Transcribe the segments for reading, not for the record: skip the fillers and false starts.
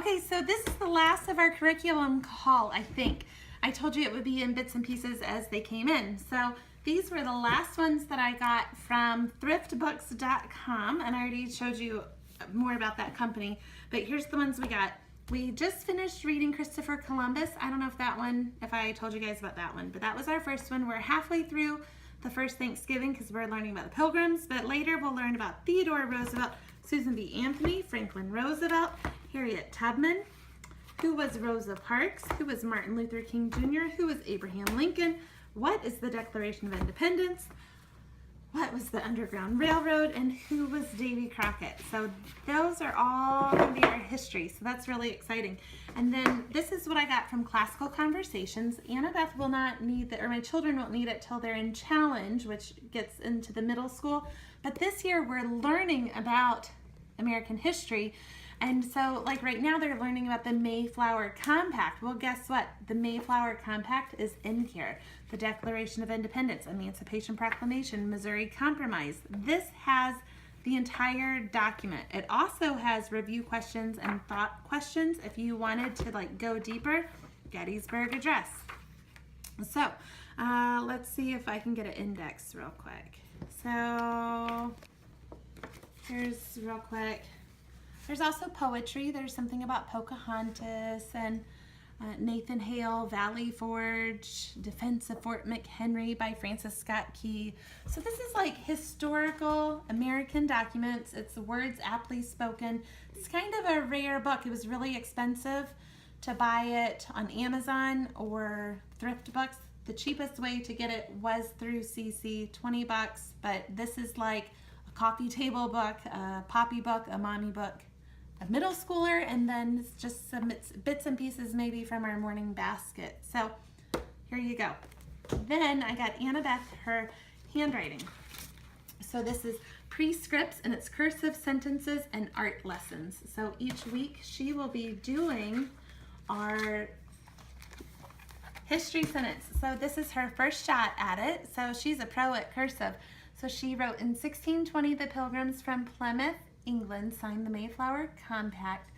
Okay, so this is the last of our curriculum haul, I think. I told you it would be in bits and pieces as they came in. So these were the last ones that I got from thriftbooks.com, and I already showed you more about that company. But here's the ones we got. We just finished reading Christopher Columbus. I don't know if I told you guys about that one, but that was our first one. We're halfway through the first Thanksgiving because we're learning about the Pilgrims, but later we'll learn about Theodore Roosevelt, Susan B. Anthony, Franklin Roosevelt, Harriet Tubman, who was Rosa Parks, who was Martin Luther King Jr., who was Abraham Lincoln, what is the Declaration of Independence, what was the Underground Railroad, and who was Davy Crockett. So those are all going to be our history, so that's really exciting. And then this is what I got from Classical Conversations. Annabeth will not need or my children won't need it till they're in Challenge, which gets into the middle school. But this year we're learning about American history. And so, like right now, they're learning about the Mayflower Compact. Well, guess what? The Mayflower Compact is in here. The Declaration of Independence, Emancipation Proclamation, Missouri Compromise. This has the entire document. It also has review questions and thought questions if you wanted to go deeper. Gettysburg Address. So, let's see if I can get an index real quick. So, here's real quick. There's also poetry. There's something about Pocahontas and Nathan Hale, Valley Forge, Defense of Fort McHenry by Francis Scott Key. So this is like historical American documents. It's words aptly spoken. It's kind of a rare book. It was really expensive to buy it on Amazon or Thrift Books. The cheapest way to get it was through CC, 20 bucks, but this is like a coffee table book, a poppy book, a mommy book, a middle schooler, and then just some bits and pieces maybe from our morning basket. So here you go. Then I got Annabeth her handwriting. So this is Prescripts, and it's cursive sentences and art lessons. So each week she will be doing our history sentence. So this is her first shot at it. So she's a pro at cursive. So she wrote, in 1620, the Pilgrims from Plymouth, England, signed the Mayflower Compact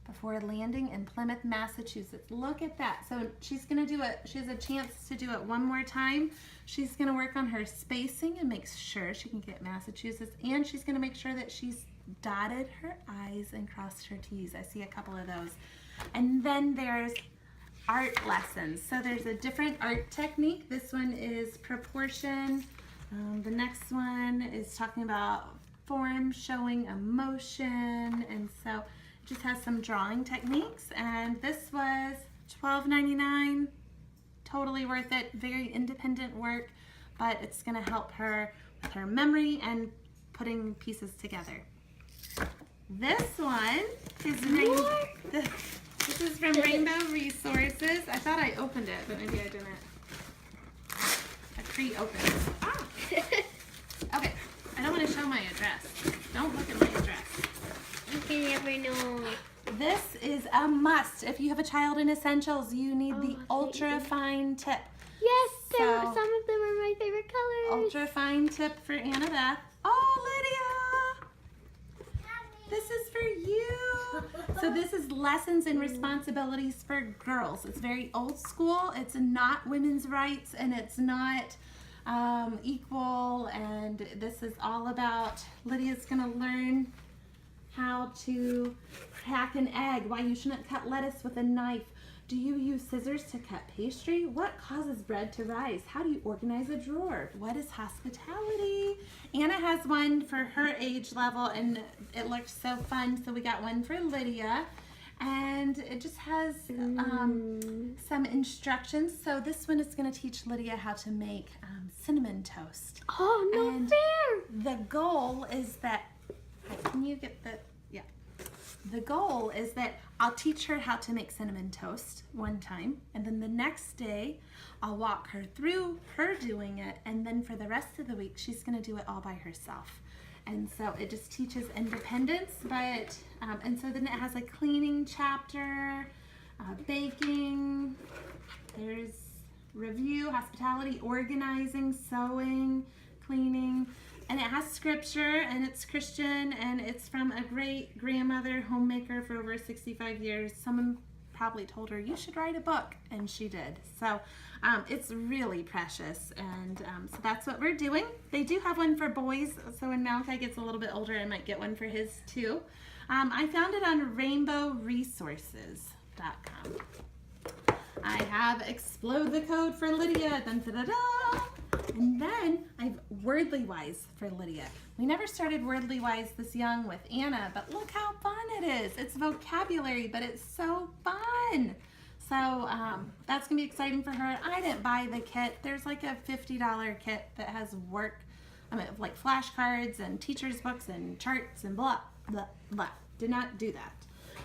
before landing in Plymouth, Massachusetts. Look at that. So she's going to do it. She has a chance to do it one more time. She's going to work on her spacing and make sure she can get Massachusetts. And she's going to make sure that she's dotted her I's and crossed her T's. I see a couple of those. And then there's art lessons. So there's a different art technique. This one is proportion. The next one is talking about form showing emotion, and so it just has some drawing techniques. And this was $12.99. Totally worth it. Very independent work, but it's going to help her with her memory and putting pieces together. This one is this is from Rainbow Resources. I thought I opened it, but maybe I didn't. I pre-opened it. Ah. Okay, I don't want to show my address. Don't look at my address. You can never know. This is a must. If you have a child in essentials, you need the ultra fine tip. Yes, So, some of them are my favorite colors. Ultra fine tip for Annabeth. Oh, Lydia! This is for you. So this is lessons and responsibilities for girls. It's very old school. It's not women's rights, and it's not equal, and this is all about Lydia's gonna learn how to crack an egg, why you shouldn't cut lettuce with a knife. Do you use scissors to cut pastry? What causes bread to rise? How do you organize a drawer? What is hospitality? Anna has one for her age level, and it looked so fun, so we got one for Lydia. And it just has some instructions. So this one is going to teach Lydia how to make cinnamon toast. Oh, no and fair! The goal is that, can you get the, yeah. The goal is that I'll teach her how to make cinnamon toast one time, and then the next day I'll walk her through her doing it, and then for the rest of the week she's going to do it all by herself. And so it just teaches independence, but, and so then it has a cleaning chapter, baking, there's review, hospitality, organizing, sewing, cleaning. And it has scripture, and it's Christian, and it's from a great grandmother homemaker for over 65 years. Someone probably told her, you should write a book, and she did. So it's really precious, and so that's what we're doing. They do have one for boys, so when Malachi gets a little bit older, I might get one for his too. I found it on rainbowresources.com. I have Explode the Code for Lydia, dun, da, da, da. And then I have Wordly Wise for Lydia. We never started Wordly Wise this young with Anna, but look how fun it is. It's vocabulary, but it's so fun. So that's gonna be exciting for her. I didn't buy the kit. There's like a $50 kit that has like flashcards and teacher's books and charts and blah, blah, blah. Did not do that.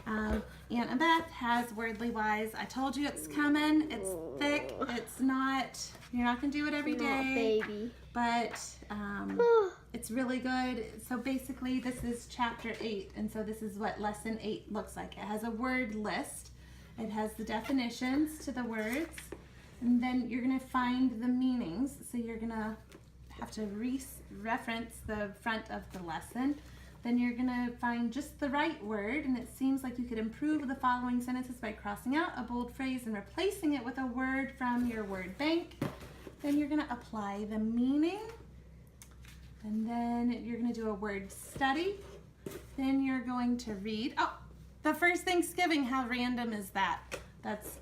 Aunt Beth has Wordly Wise. I told you it's coming. It's thick. It's not, you're not going to do it every day. Baby. But it's really good. So basically this is chapter 8. And so this is what lesson 8 looks like. It has a word list. It has the definitions to the words. And then you're going to find the meanings. So you're going to have to reference the front of the lesson. Then you're going to find just the right word, and it seems like you could improve the following sentences by crossing out a bold phrase and replacing it with a word from your word bank. Then you're going to apply the meaning, and then you're going to do a word study. Then you're going to read. Oh, the first Thanksgiving, how random is that?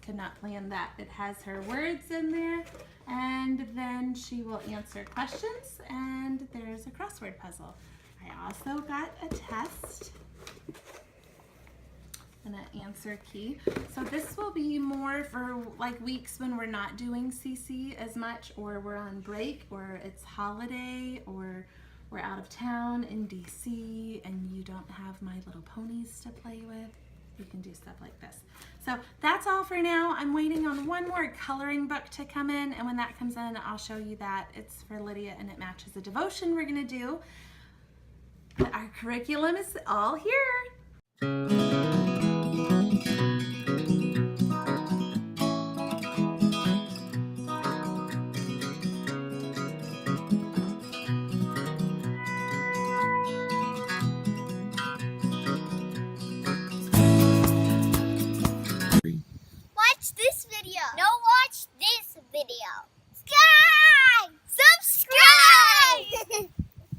Could not plan that. It has her words in there, and then she will answer questions, and there's a crossword puzzle. I also got a test and an answer key. So this will be more for like weeks when we're not doing CC as much, or we're on break, or it's holiday, or we're out of town in DC and you don't have My Little Ponies to play with. You can do stuff like this. So that's all for now. I'm waiting on one more coloring book to come in, and when that comes in, I'll show you that. It's for Lydia and it matches a devotion we're gonna do. But our curriculum is all here. Watch this video. No